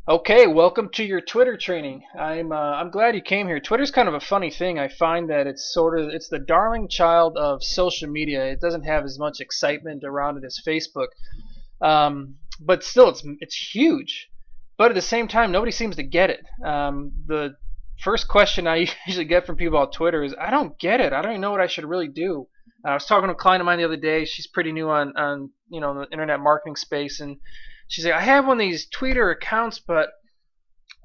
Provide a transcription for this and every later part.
Okay, welcome to your Twitter training. I'm glad you came here. Twitter's kind of a funny thing. I find that it's the darling child of social media. It doesn't have as much excitement around it as Facebook, but still it's huge. But at the same time, nobody seems to get it. The first question I usually get from people on Twitter is, "I don't get it. I don't even know what I should really do." I was talking to a client of mine the other day. She's pretty new on the internet marketing space, and she's like, "I have one of these Twitter accounts, but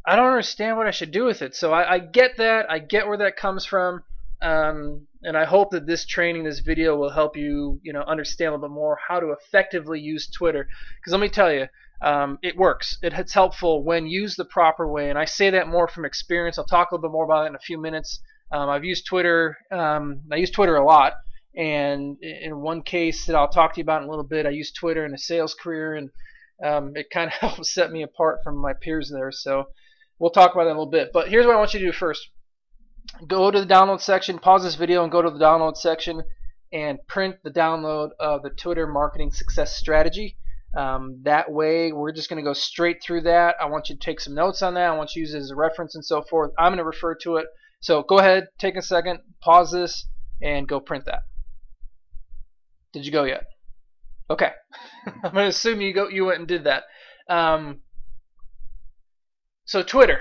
I don't understand what I should do with it." So I get that. I get where that comes from. And I hope that this training, this video, will help you, understand a little bit more how to effectively use Twitter. Because let me tell you, it works. It's helpful when used the proper way. And I say that more from experience. I'll talk a little bit more about it in a few minutes. I've used Twitter. I use Twitter a lot. And in one case that I'll talk to you about in a little bit, I used Twitter in a sales career, and it kind of helped set me apart from my peers there. So we'll talk about that in a little bit. But here's what I want you to do first. Go to the download section, pause this video and go to the download section and print the download of the Twitter Marketing Success Strategy. That way we're just going to go straight through that. I want you to take some notes on that. I want you to use it as a reference and so forth. I'm going to refer to it. So go ahead, take a second, pause this, and go print that. Did you go yet? Okay. I'm going to assume you went and did that. So Twitter.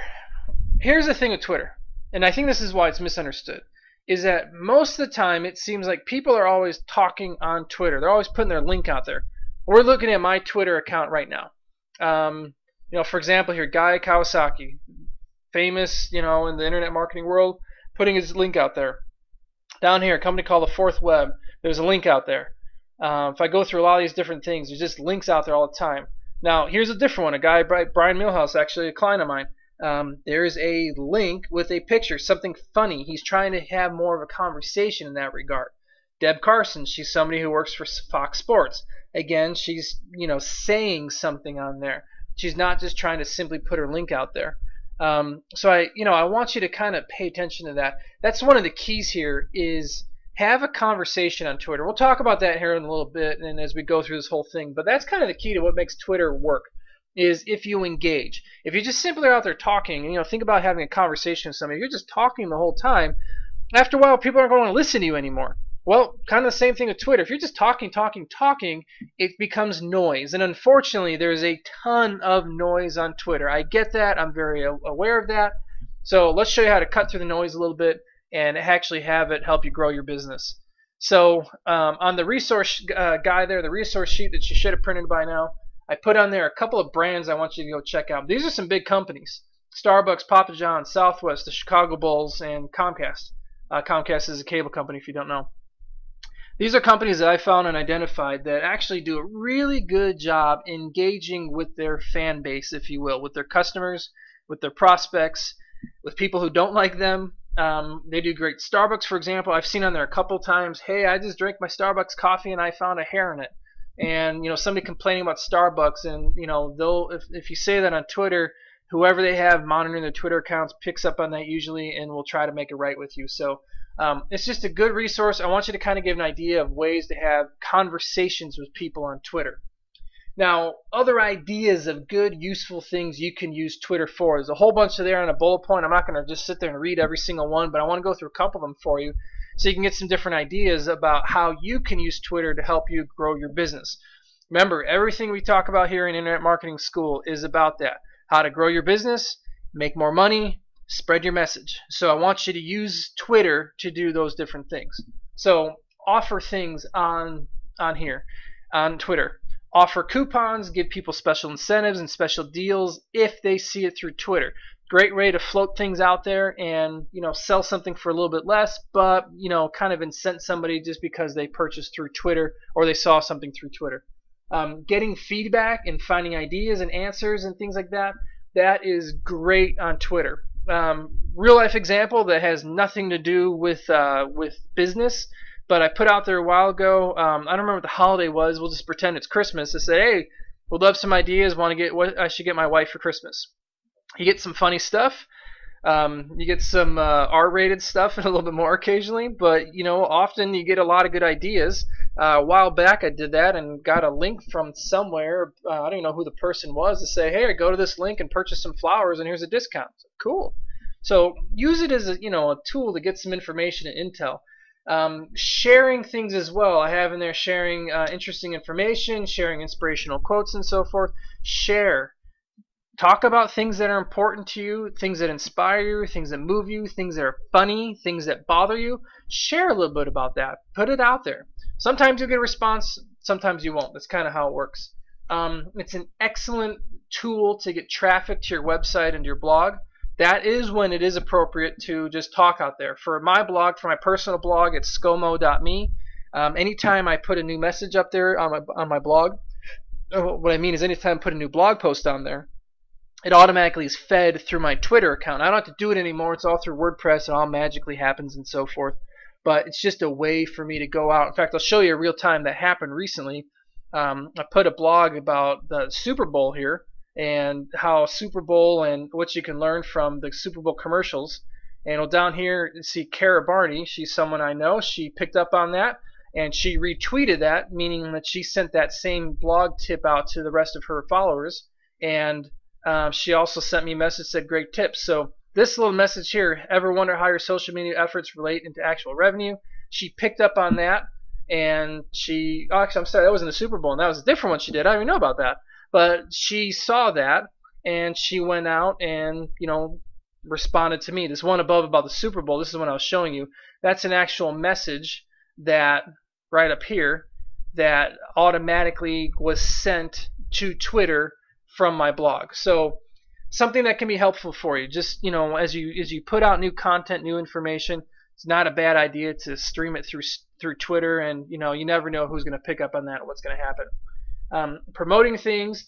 Here's the thing with Twitter, and I think this is why it's misunderstood, is that most of the time it seems like people are always talking on Twitter. They're always putting their link out there. We're looking at my Twitter account right now. For example here, Guy Kawasaki, famous, in the internet marketing world, putting his link out there. Down here, a company called The Fourth Web, there's a link out there. If I go through a lot of these different things, there's just links out there all the time. Now, here's a different one. A guy, Brian Millhouse, actually a client of mine. There's a link with a picture, something funny. He's trying to have more of a conversation in that regard. Deb Carson, she's somebody who works for Fox Sports. Again, she's saying something on there. She's not just trying to simply put her link out there. So I want you to kind of pay attention to that. That's one of the keys here, is have a conversation on Twitter. We'll talk about that here in a little bit and as we go through this whole thing. But that's kind of the key to what makes Twitter work, is if you engage. If you just simply are out there talking, think about having a conversation with somebody. If you're just talking the whole time, after a while people aren't going to listen to you anymore. Well, kind of the same thing with Twitter. If you're just talking, it becomes noise. And unfortunately, there's a ton of noise on Twitter. I get that. I'm very aware of that. So let's show you how to cut through the noise a little bit and actually have it help you grow your business. So on the resource guy there, the resource sheet that you should have printed by now, I put on there a couple of brands I want you to go check out. These are some big companies: Starbucks, Papa John's, Southwest, the Chicago Bulls, and Comcast. Comcast is a cable company, if you don't know. These are companies that I found and identified that actually do a really good job engaging with their fan base, if you will, with their customers, with their prospects, with people who don't like them. They do great. Starbucks, for example, I've seen on there a couple times, "Hey, I just drank my Starbucks coffee and I found a hair in it." And somebody complaining about Starbucks, and they'll if you say that on Twitter, whoever they have monitoring their Twitter accounts picks up on that usually and will try to make it right with you. So it's just a good resource. I want you to kind of give an idea of ways to have conversations with people on Twitter. Now, other ideas of good, useful things you can use Twitter for. There's a whole bunch of there on a bullet point. I'm not going to just sit there and read every single one, but I want to go through a couple of them for you so you can get some different ideas about how you can use Twitter to help you grow your business. Remember, everything we talk about here in Internet Marketing School is about that. How to grow your business, make more money, spread your message. So I want you to use Twitter to do those different things. So offer things on here, on Twitter. Offer coupons, give people special incentives and special deals if they see it through Twitter. Great way to float things out there and sell something for a little bit less, but kind of incent somebody just because they purchased through Twitter or they saw something through Twitter. Getting feedback and finding ideas and answers and things like that, that is great on Twitter. Real life example that has nothing to do with business, but I put out there a while ago. I don't remember what the holiday was. We'll just pretend it's Christmas. I said, "Hey, we'd love some ideas. Want to get what I should get my wife for Christmas." You get some funny stuff. You get some R-rated stuff and a little bit more occasionally, but often you get a lot of good ideas. A while back I did that and got a link from somewhere. I don't even know who the person was, to say, hey, go to this link and purchase some flowers and here's a discount. Cool. So use it as a tool to get some information and intel. Sharing things as well. I have in there sharing interesting information, sharing inspirational quotes and so forth. Share. Talk about things that are important to you, things that inspire you, things that move you, things that are funny, things that bother you. Share a little bit about that. Put it out there. Sometimes you'll get a response, sometimes you won't. That's kind of how it works. It's an excellent tool to get traffic to your website and your blog. That is when it is appropriate to just talk out there. For my blog, for my personal blog, it's scomo.me. Anytime I put a new message up there on my blog, what I mean is anytime I put a new blog post on there, it automatically is fed through my Twitter account. I don't have to do it anymore. It's all through WordPress. It all magically happens and so forth. But it's just a way for me to go out. In fact, I'll show you a real time that happened recently. I put a blog about the Super Bowl here and how Super Bowl and what you can learn from the Super Bowl commercials. And down here you see Kara Barney. She's someone I know. She picked up on that and she retweeted that, meaning that she sent that same blog tip out to the rest of her followers. And she also sent me a message that said great tips. So this little message here, ever wonder how your social media efforts relate into actual revenue? She picked up on that, and actually, I'm sorry, that wasn't the Super Bowl, and that was a different one she did. I don't even know about that. But she saw that, and she went out and, responded to me. This one above about the Super Bowl, this is what I was showing you. That's an actual message that, right up here, that automatically was sent to Twitter from my blog. So something that can be helpful for you. Just as you put out new content, new information, it's not a bad idea to stream it through Twitter, and you never know who's going to pick up on that and what's going to happen. Promoting things.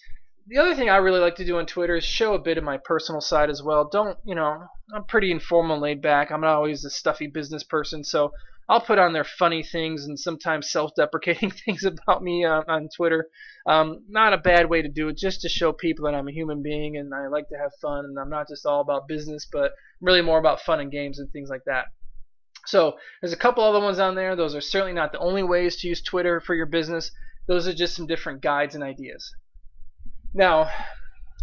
The other thing I really like to do on Twitter is show a bit of my personal side as well. I'm pretty informal and laid back. I'm not always a stuffy business person, so I'll put on there funny things and sometimes self-deprecating things about me on Twitter. Not a bad way to do it, just to show people that I'm a human being and I like to have fun, and I'm not just all about business, but really more about fun and games and things like that. So there's a couple other ones on there. Those are certainly not the only ways to use Twitter for your business. Those are just some different guides and ideas. Now,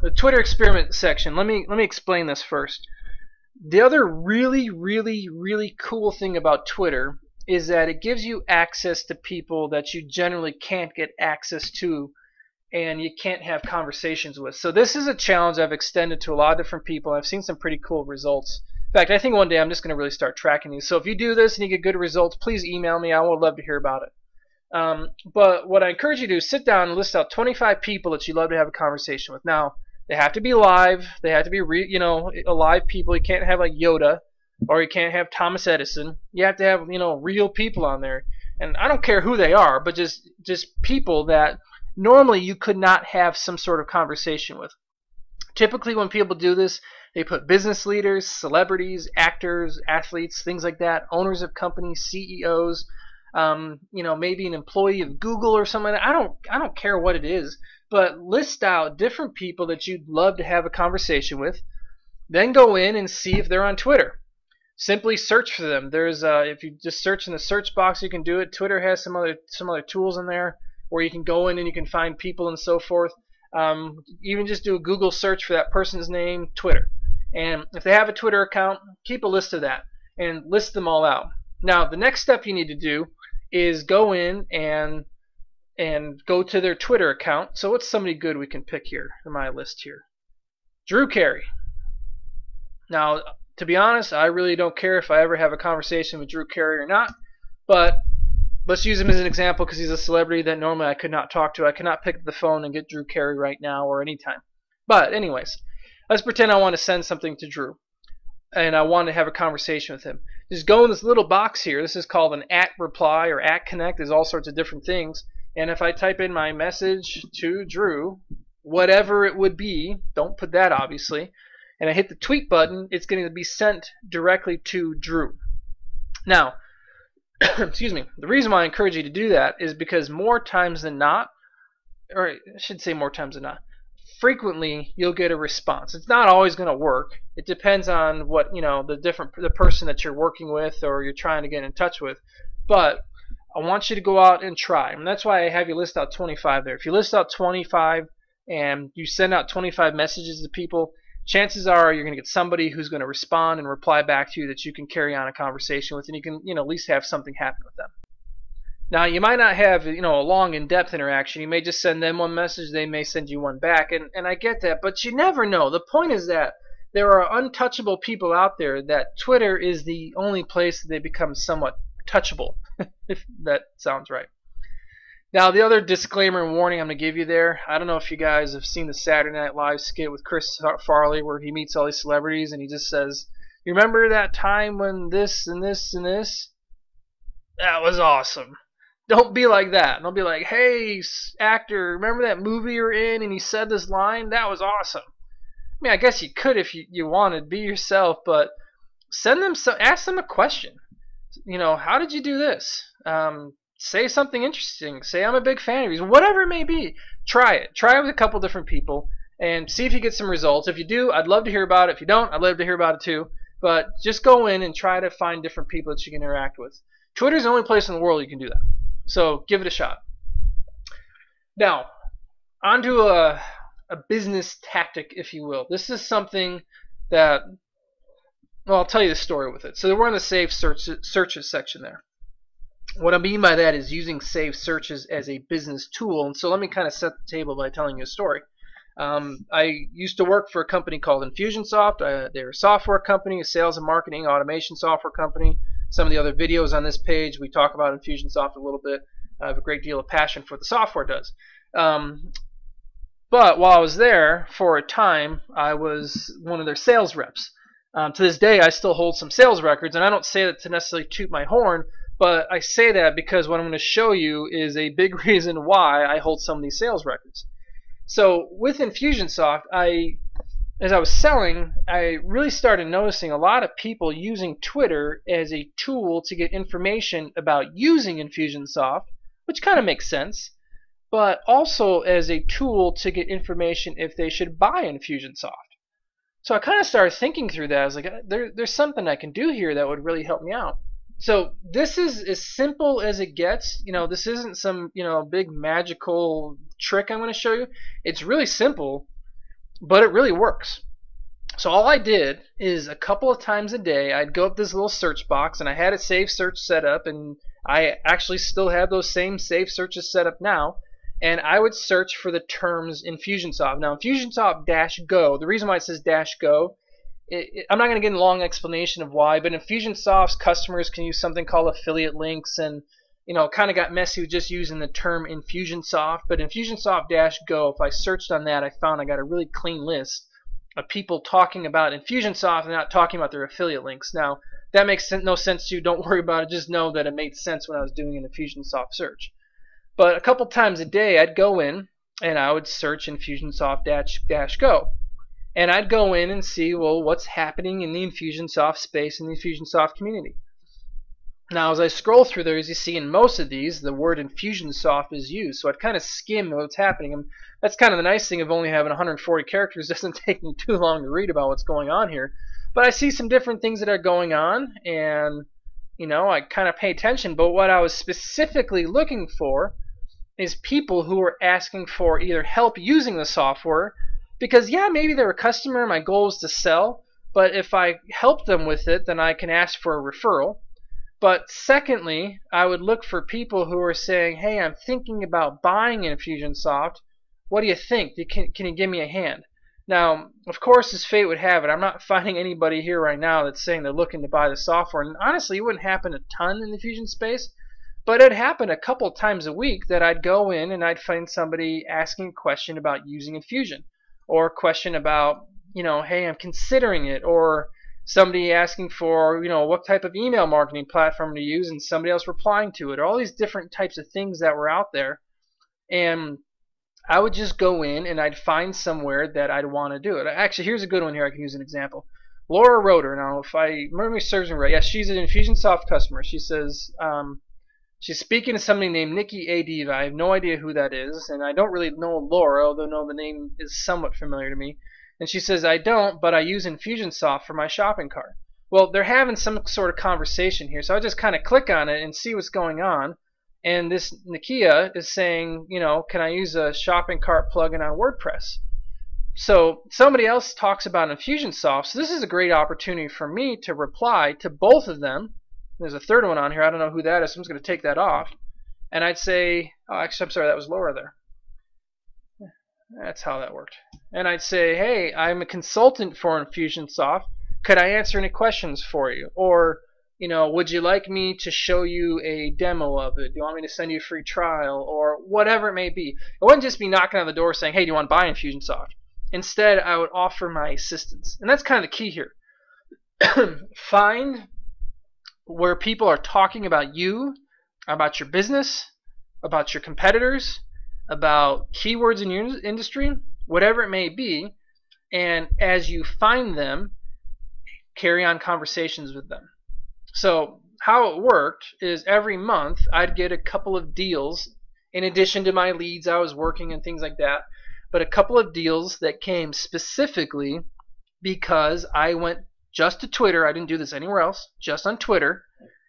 the Twitter experiment section. Let me explain this first. The other really, really, really cool thing about Twitter is that it gives you access to people that you generally can't get access to and you can't have conversations with. So this is a challenge I've extended to a lot of different people. I've seen some pretty cool results. In fact, I think one day I'm just going to really start tracking these. So if you do this and you get good results, please email me. I would love to hear about it. But what I encourage you to do is sit down and list out 25 people that you'd love to have a conversation with. Now, they have to be live. They have to be alive people. You can't have like Yoda, or you can't have Thomas Edison. You have to have real people on there. And I don't care who they are, but just people that normally you could not have some sort of conversation with. Typically when people do this, they put business leaders, celebrities, actors, athletes, things like that, owners of companies, CEOs, maybe an employee of Google or something like that. I don't care what it is, but list out different people that you'd love to have a conversation with. Then go in and see if they're on Twitter. Simply search for them. There's if you just search in the search box, you can do it. Twitter has some other tools in there where you can go in and you can find people and so forth. Even just do a Google search for that person's name, Twitter. And if they have a Twitter account, keep a list of that and list them all out. Now, the next step you need to do is go in and go to their Twitter account. So what's somebody good we can pick here in my list here? Drew Carey. Now, to be honest, I really don't care if I ever have a conversation with Drew Carey or not, but let's use him as an example because he's a celebrity that normally I could not talk to. I cannot pick up the phone and get Drew Carey right now or anytime. But anyways, let's pretend I want to send something to Drew and I want to have a conversation with him. Just go in this little box here. This is called an @reply or @connect. There's all sorts of different things. And if I type in my message to Drew, whatever it would be, don't put that obviously, and I hit the tweet button, it's going to be sent directly to Drew. Now, excuse me, the reason why I encourage you to do that is because more times than not, or I should say more times than not, frequently you'll get a response. It's not always going to work. It depends on what, the person that you're working with or you're trying to get in touch with. But I want you to go out and try. And that's why I have you list out 25 there. If you list out 25 and you send out 25 messages to people, chances are you're going to get somebody who's going to respond and reply back to you that you can carry on a conversation with, and you can, at least have something happen with them. Now, you might not have, a long, in-depth interaction. You may just send them one message, they may send you one back, and I get that, but you never know. The point is that there are untouchable people out there that Twitter is the only place that they become somewhat touchable, if that sounds right. Now, the other disclaimer and warning I'm going to give you there, I don't know if you guys have seen the Saturday Night Live skit with Chris Farley where he meets all these celebrities and he just says, "You remember that time when this and this and this? That was awesome." Don't be like that. Don't be like, "Hey, actor, remember that movie you're in and he said this line? That was awesome." I mean, I guess you could if you wanted. Be yourself, but ask them a question. How did you do this? Say something interesting. Say, "I'm a big fan of yours." Whatever it may be. Try it. Try it with a couple different people and see if you get some results. If you do, I'd love to hear about it. If you don't, I'd love to hear about it too. But just go in and try to find different people that you can interact with. Twitter's the only place in the world you can do that. So give it a shot. Now, onto a business tactic, if you will. This is something that, well, I'll tell you the story with it. So we're in the Save Searches section there. What I mean by that is using Save Searches as a business tool. And so let me kind of set the table by telling you a story. I used to work for a company called Infusionsoft. They're a software company, a sales and marketing automation software company. Some of the other videos on this page, we talk about Infusionsoft a little bit. I have a great deal of passion for what the software does. But while I was there, for a time, I was one of their sales reps. To this day, I still hold some sales records, and I don't say that to necessarily toot my horn, but I say that because what I'm going to show you is a big reason why I hold some of these sales records. So with Infusionsoft, as I was selling, I really started noticing a lot of people using Twitter as a tool to get information about using Infusionsoft, which kind of makes sense, but also as a tool to get information if they should buy Infusionsoft. So I kind of started thinking through that. I was like, there's something I can do here that would really help me out. So this is as simple as it gets. This isn't some big magical trick I'm going to show you. It's really simple, but it really works. So all I did is a couple of times a day I'd go up this little search box, and I had a Save Search set up, and I actually still have those same Save Searches set up now, and I would search for the terms Infusionsoft. Now Infusionsoft-Go, the reason why it says -Go, I'm not going to get into a long explanation of why, but Infusionsoft's customers can use something called affiliate links, and it kind of got messy with just using the term Infusionsoft. But Infusionsoft-Go, if I searched on that, I found I got a really clean list of people talking about Infusionsoft and not talking about their affiliate links. Now, that makes no sense to you. Don't worry about it. Just know that it made sense when I was doing an Infusionsoft search. But a couple times a day, I'd go in and I would search Infusionsoft-Go. And I'd go in and see, well, what's happening in the Infusionsoft space, in the Infusionsoft community. Now, as I scroll through there, as you see in most of these, the word Infusionsoft is used. So I'd kind of skim what's happening. And that's kind of the nice thing of only having 140 characters. It doesn't take me too long to read about what's going on here. But I see some different things that are going on, and I kind of pay attention. But what I was specifically looking for is people who were asking for either help using the software, because yeah, maybe they're a customer, my goal is to sell, but if I help them with it, then I can ask for a referral. But secondly, I would look for people who are saying, "Hey, I'm thinking about buying Infusionsoft. What do you think? Can you give me a hand?" Now, of course, as fate would have it, I'm not finding anybody here right now that's saying they're looking to buy the software. And honestly, it wouldn't happen a ton in the Fusion space, but it happened a couple times a week that I'd go in and I'd find somebody asking a question about using Infusion, or a question about, "Hey, I'm considering it," or somebody asking for, what type of email marketing platform to use, and somebody else replying to it, or all these different types of things that were out there. And I would just go in and I'd find somewhere that I'd want to do it. Actually, here's a good one here I can use an example. Laura Roeder. Now, if I memory serves me right, yes, she's an Infusionsoft customer. She says, She's speaking to somebody named Nikki A. Diva. I have no idea who that is, and I don't really know Laura, although know the name is somewhat familiar to me. And she says, I don't, but I use Infusionsoft for my shopping cart. Well, they're having some sort of conversation here, so I just kind of click on it and see what's going on. And this Nikia is saying, can I use a shopping cart plugin on WordPress? So somebody else talks about Infusionsoft, so this is a great opportunity for me to reply to both of them. There's a third one on here. I don't know who that is, so I'm just going to take that off. And I'd say, oh, actually, I'm sorry, that was Laura there. That's how that worked. And I'd say, hey, I'm a consultant for Infusionsoft. Could I answer any questions for you? Or, would you like me to show you a demo of it? Do you want me to send you a free trial? Or whatever it may be. It wouldn't just be knocking on the door saying, hey, do you want to buy Infusionsoft? Instead, I would offer my assistance. And that's kind of the key here. Find where people are talking about you, about your business, about your competitors, about keywords in your industry, whatever it may be, and as you find them, carry on conversations with them. So how it worked is every month I'd get a couple of deals in addition to my leads I was working and things like that, but a couple of deals that came specifically because I went just to Twitter. I didn't do this anywhere else, just on Twitter,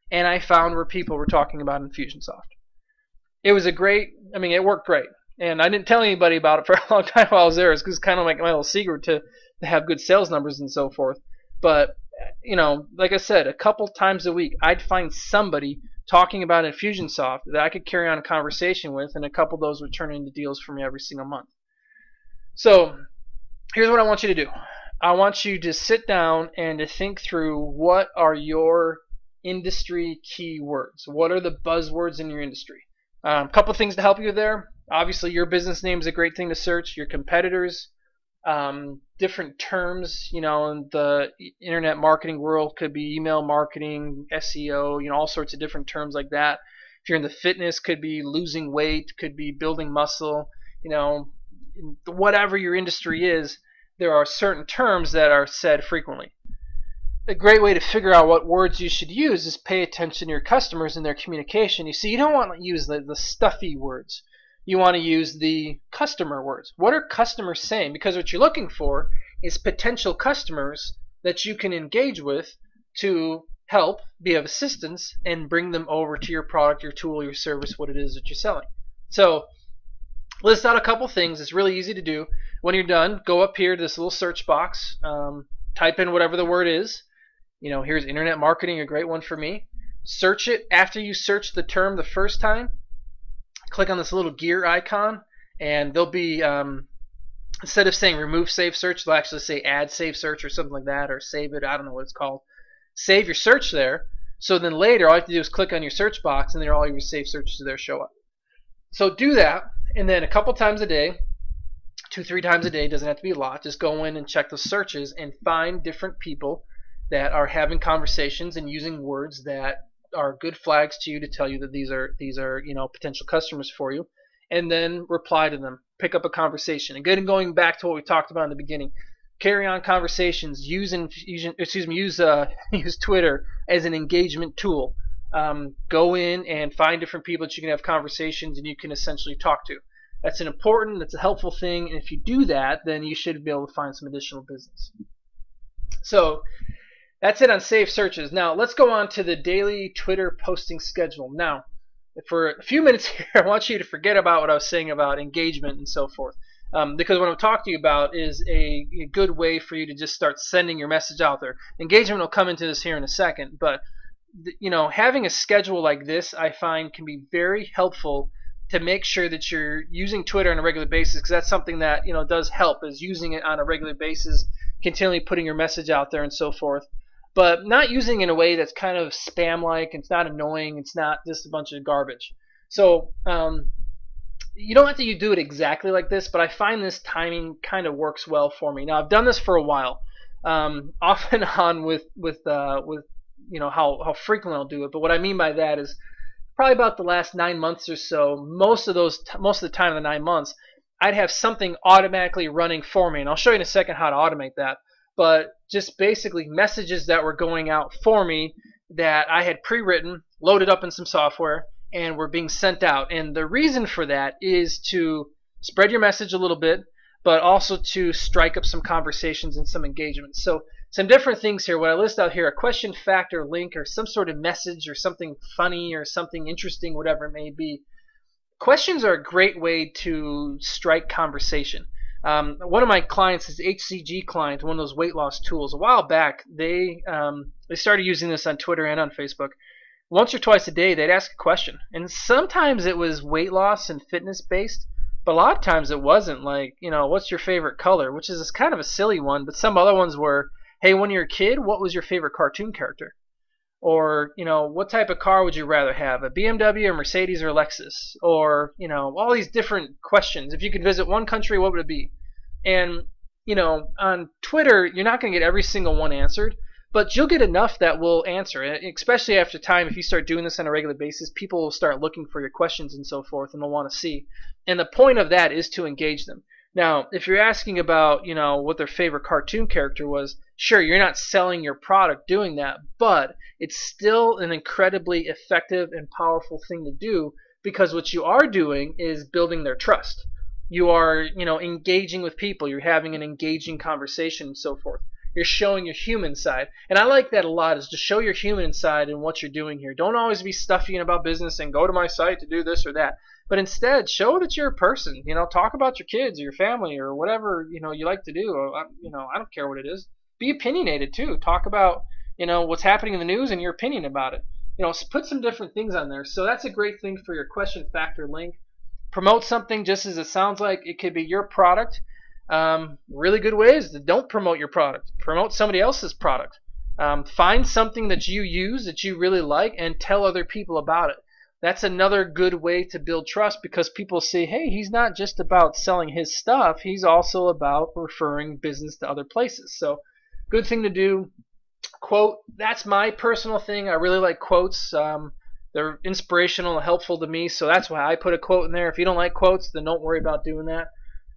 and I found where people were talking about Infusionsoft. It was it worked great. And I didn't tell anybody about it for a long time while I was there. It's kind of like my little secret to have good sales numbers and so forth. But, like I said, a couple times a week, I'd find somebody talking about Infusionsoft that I could carry on a conversation with, and a couple of those would turn into deals for me every single month. So here's what I want you to do. I want you to sit down and to think through what are your industry keywords. What are the buzzwords in your industry? A couple things to help you there. Obviously, your business name is a great thing to search. Your competitors, different terms, in the internet marketing world could be email marketing, SEO, all sorts of different terms like that. If you're in the fitness, could be losing weight, could be building muscle, whatever your industry is, there are certain terms that are said frequently. A great way to figure out what words you should use is pay attention to your customers and their communication. You see, you don't want to use the stuffy words. You want to use the customer words. What are customers saying? Because what you're looking for is potential customers that you can engage with to help, be of assistance, and bring them over to your product, your tool, your service, what it is that you're selling. So list out a couple things. It's really easy to do. When you're done, go up here to this little search box, type in whatever the word is. Here's internet marketing, a great one for me. Search it. After you search the term the first time, click on this little gear icon, and there'll be, instead of saying remove save search, they'll actually say add save search or something like that, or save it. I don't know what it's called. Save your search there. So then later, all you have to do is click on your search box, and then all your saved searches there show up. So do that, and then a couple times a day, 2-3 times a day, doesn't have to be a lot, just go in and check those searches and find different people that are having conversations and using words that are good flags to you to tell you that these are potential customers for you, and then reply to them, pick up a conversation. And going back to what we talked about in the beginning, carry on conversations, use Twitter as an engagement tool. Go in and find different people that you can have conversations and you can essentially talk to. That's a helpful thing, and if you do that, then you should be able to find some additional business. So that's it on saved searches. Now let's go on to the daily Twitter posting schedule. Now, for a few minutes here, I want you to forget about what I was saying about engagement and so forth, because what I'm talking to you about is a good way for you to just start sending your message out there. Engagement will come into this here in a second, but having a schedule like this, I find, can be very helpful to make sure that you're using Twitter on a regular basis, because that's something that does help, is using it on a regular basis, continually putting your message out there and so forth, but not using it in a way that's kind of spam-like. It's not annoying. It's not just a bunch of garbage. So you don't have to do it exactly like this, but I find this timing kind of works well for me. Now I've done this for a while, off and on with how frequently I'll do it. But what I mean by that is probably about the last 9 months or so, most of the time in the 9 months, I'd have something automatically running for me, and I'll show you in a second how to automate that. But just basically messages that were going out for me that I had pre-written, loaded up in some software, and were being sent out. And the reason for that is to spread your message a little bit, but also to strike up some conversations and some engagement. So some different things here. What I list out here: a question, fact, or link, or some sort of message, or something funny, or something interesting, whatever it may be. Questions are a great way to strike conversation. One of my clients is HCG Client, one of those weight loss tools. A while back, they started using this on Twitter and on Facebook. Once or twice a day, they'd ask a question, and sometimes it was weight loss and fitness based, but a lot of times it wasn't. Like, what's your favorite color, which is kind of a silly one, but some other ones were, hey, when you're a kid, what was your favorite cartoon character? Or, what type of car would you rather have, a BMW or Mercedes or Lexus? Or, all these different questions. If you could visit one country, what would it be? And, on Twitter, you're not going to get every single one answered, but you'll get enough that will answer it, especially after time. If you start doing this on a regular basis, people will start looking for your questions and so forth, and they'll want to see. And the point of that is to engage them. Now, if you're asking about, what their favorite cartoon character was, sure, you're not selling your product doing that, but it's still an incredibly effective and powerful thing to do, because what you are doing is building their trust. You are, engaging with people. You're having an engaging conversation and so forth. You're showing your human side. And I like that a lot, is to show your human side in what you're doing here. Don't always be stuffy about business and go to my site to do this or that. But instead, show that you're a person. Talk about your kids or your family or whatever, you like to do. I don't care what it is. Be opinionated too. Talk about, what's happening in the news and your opinion about it. Put some different things on there. So that's a great thing for your question, factor, link. Promote something just as it sounds like. It could be your product. Really good ways: don't promote your product. Promote somebody else's product. Find something that you use that you really like and tell other people about it. That's another good way to build trust, because people see, hey, he's not just about selling his stuff, he's also about referring business to other places. So good thing to do. Quote, that's my personal thing. I really like quotes. They're inspirational and helpful to me, so that's why I put a quote in there. If you don't like quotes, then don't worry about doing that.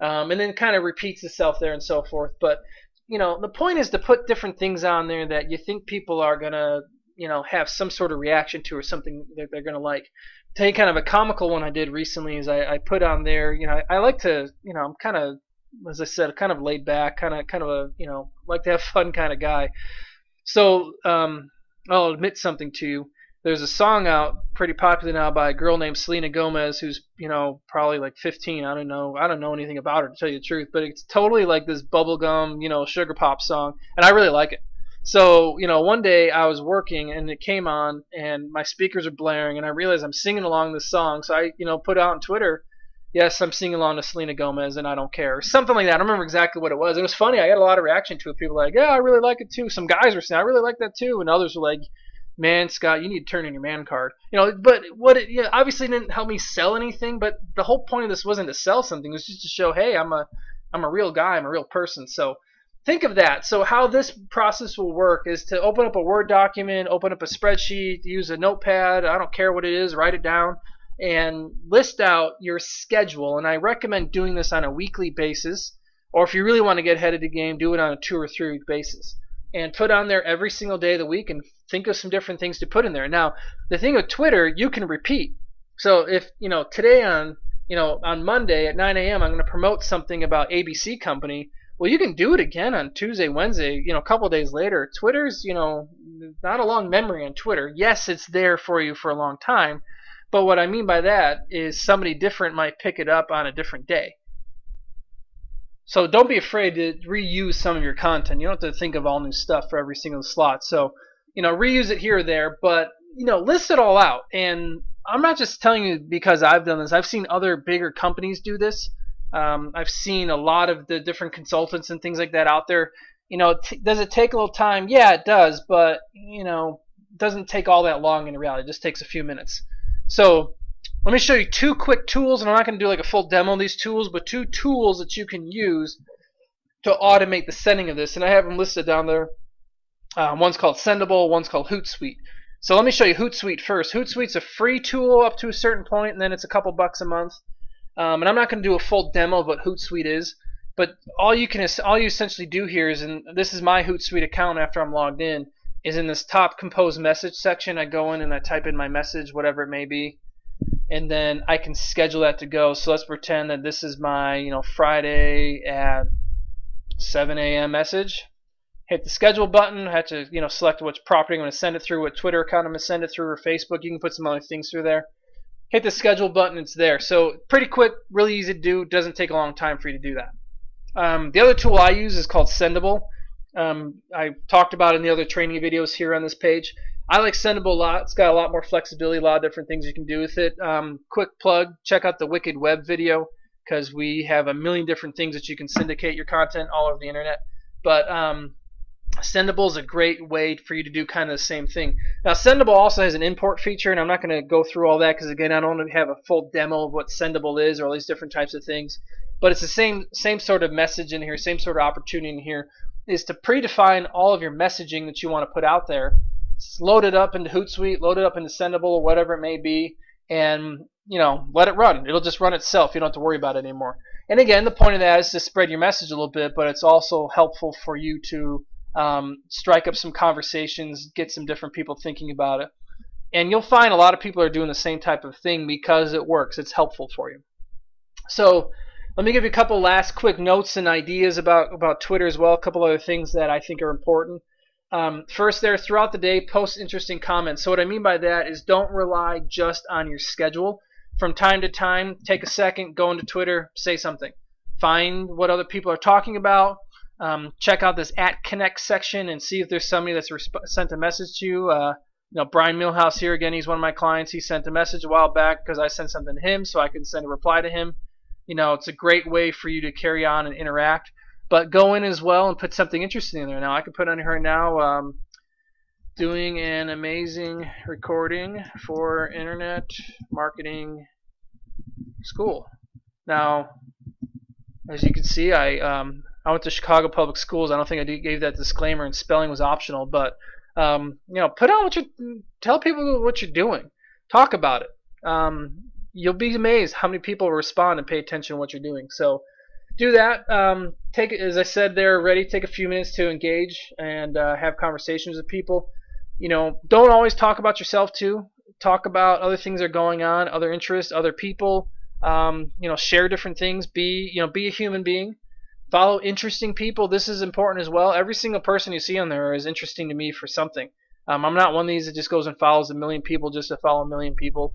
And then it kind of repeats itself there and so forth. But the point is to put different things on there that you think people are gonna have some sort of reaction to, or something that they're gonna like. Tell you kind of a comical one I did recently is I put on there. I like to, I'm kind of, as I said, kind of laid back, kind of a, like to have fun kind of guy. So I'll admit something to you. There's a song out pretty popular now by a girl named Selena Gomez, who's probably like 15. I don't know anything about her, to tell you the truth, but it's totally like this bubblegum sugar pop song, and I really like it. So one day I was working and it came on and my speakers are blaring, and I realized I'm singing along this song. So I put out on Twitter, yes, I'm singing along to Selena Gomez and I don't care, or something like that. I don't remember exactly what it was. It was funny. I got a lot of reaction to it. People were like, yeah, I really like it too. Some guys were saying, I really like that too, and others were like, man, Scott, you need to turn in your man card. But what it obviously didn't help me sell anything. But the whole point of this wasn't to sell something. It was just to show, hey, I'm a real guy. I'm a real person. So think of that. So how this process will work is to open up a Word document, open up a spreadsheet, use a notepad. I don't care what it is. Write it down and list out your schedule. And I recommend doing this on a weekly basis. Or if you really want to get ahead of the game, do it on a 2 or 3 week basis. And put on there every single day of the week and think of some different things to put in there. Now, the thing with Twitter, you can repeat. So if, today on Monday at 9 a.m. I'm going to promote something about ABC Company, well, you can do it again on Tuesday, Wednesday, a couple days later. Twitter's, not a long memory on Twitter. Yes, it's there for you for a long time. But what I mean by that is somebody different might pick it up on a different day. So don't be afraid to reuse some of your content. You don't have to think of all new stuff for every single slot. So, reuse it here or there, but, list it all out. And I'm not just telling you because I've done this. I've seen other bigger companies do this. I've seen a lot of the different consultants and things like that out there. Does it take a little time? Yeah, it does, but, it doesn't take all that long in reality. It just takes a few minutes. So let me show you 2 quick tools, and I'm not going to do like a full demo of these tools, but 2 tools that you can use to automate the sending of this, and I have them listed down there. One's called Sendable, one's called Hootsuite. So let me show you Hootsuite first. Hootsuite's a free tool up to a certain point, and then it's a couple bucks a month. And I'm not going to do a full demo of what Hootsuite is, but all you essentially do here is, and this is my Hootsuite account after I'm logged in, is in this top compose message section. I go in and I type in my message, whatever it may be. and then I can schedule that to go. So let's pretend that this is my Friday at 7 a.m. message. Hit the schedule button. I have to select which property I'm going to send it through, what Twitter account I'm going to send it through, or Facebook. You can put some other things through there. Hit the schedule button. It's there. So pretty quick, really easy to do. Doesn't take a long time for you to do that. The other tool I use is called Sendable. I talked about it in the other training videos here on this page. I like Sendable a lot. It's got a lot more flexibility, a lot of different things you can do with it. Quick plug, check out the Wicked Web video, because we have a million different things that you can syndicate your content all over the internet. But Sendable is a great way for you to do kind of the same thing. Now, Sendable also has an import feature, and I'm not going to go through all that because, again, I don't have a full demo of what Sendable is or all these different types of things. But it's the same sort of message in here, same sort of opportunity in here, is to predefine all of your messaging that you want to put out there. Just load it up into Hootsuite, load it up into Sendable or whatever it may be, and let it run. It'll just run itself. You don't have to worry about it anymore. And again, the point of that is to spread your message a little bit, but it's also helpful for you to strike up some conversations, get some different people thinking about it. And you'll find a lot of people are doing the same type of thing because it works. It's helpful for you. So let me give you a couple last quick notes and ideas about Twitter as well, a couple other things that I think are important. First, throughout the day, post interesting comments. So what I mean by that is don't rely just on your schedule. From time to time, take a second, go into Twitter, say something. Find what other people are talking about. Check out this @Connect section and see if there's somebody that's sent a message to you. Brian Millhouse here again. He's one of my clients. He sent a message a while back because I sent something to him, so I can send a reply to him. It's a great way for you to carry on and interact. But go in as well and put something interesting in there. Now I can put on here now, doing an amazing recording for Internet Marketing School. Now, as you can see, I went to Chicago Public Schools. I don't think I gave that disclaimer, and spelling was optional. But put out tell people what you're doing. Talk about it. You'll be amazed how many people respond and pay attention to what you're doing. So do that. Take it, as I said there already, take a few minutes to engage and have conversations with people. Don't always talk about yourself too. Talk about other things that are going on, other interests, other people. Share different things. Be a human being. Follow interesting people. This is important as well. Every single person you see on there is interesting to me for something. I'm not one of these that just goes and follows a million people just to follow a million people.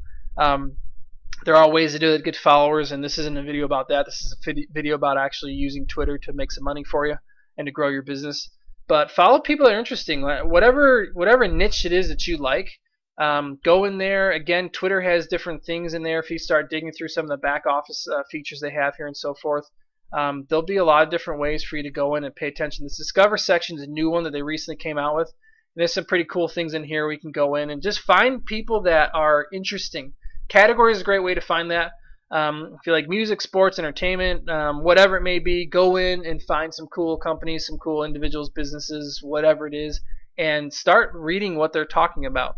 There are ways to do it to get followers, and this isn't a video about that. This is a video about actually using Twitter to make some money for you and to grow your business. But follow people that are interesting. Whatever niche it is that you like, go in there. Again, Twitter has different things in there. If you start digging through some of the back office features they have here and so forth, there'll be a lot of different ways for you to go in and pay attention. This Discover section is a new one that they recently came out with. And there's some pretty cool things in here we can go in and just find people that are interesting. Category is a great way to find that. If you like music, sports, entertainment, whatever it may be, go in and find some cool companies, some cool individuals, businesses, whatever it is, and start reading what they're talking about.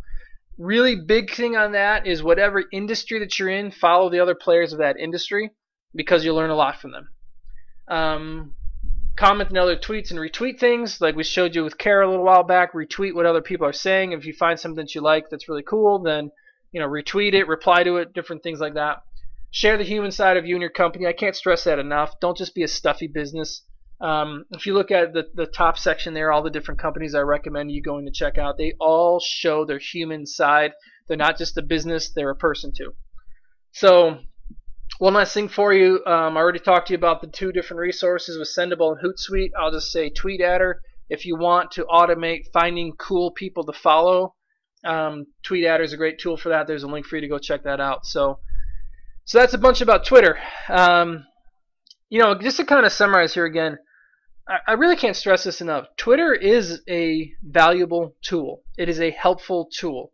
Really big thing on that is whatever industry that you're in, follow the other players of that industry because you'll learn a lot from them. Comment in other tweets and retweet things like we showed you with Kara a little while back. Retweet what other people are saying. If you find something that you like that's really cool, then retweet it, reply to it, different things like that. Share the human side of you and your company. I can't stress that enough. Don't just be a stuffy business. If you look at the top section there, all the different companies I recommend you going to check out, they all show their human side. They're not just a business, they're a person too. So one last thing for you. I already talked to you about the two different resources with Sendable and Hootsuite. I'll just say TweetAdder. If you want to automate finding cool people to follow, TweetAdder is a great tool for that. There's a link for you to go check that out. So that's a bunch about Twitter. Just to kind of summarize here again, I really can't stress this enough. Twitter is a valuable tool. It is a helpful tool.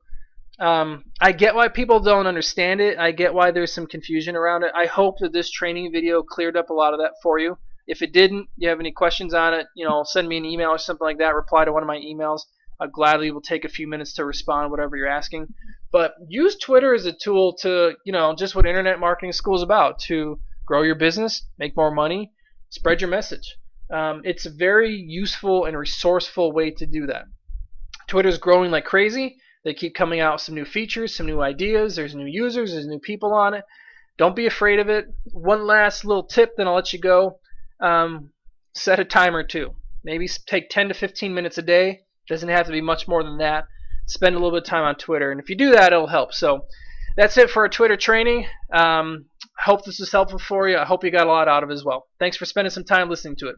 I get why people don't understand it. I get why there's some confusion around it. I hope that this training video cleared up a lot of that for you. If it didn't, you have any questions on it, send me an email or something like that. Reply to one of my emails. I gladly will take a few minutes to respond, whatever you're asking. But use Twitter as a tool to, just what Internet Marketing School is about, to grow your business, make more money, spread your message. It's a very useful and resourceful way to do that. Twitter's growing like crazy. They keep coming out with some new features, some new ideas. There's new users, there's new people on it. Don't be afraid of it. One last little tip, then I'll let you go. Set a timer too. Maybe take 10 to 15 minutes a day. Doesn't have to be much more than that. Spend a little bit of time on Twitter, and if you do that, it'll help. So that's it for our Twitter training. I hope this was helpful for you. I hope you got a lot out of it as well. Thanks for spending some time listening to it.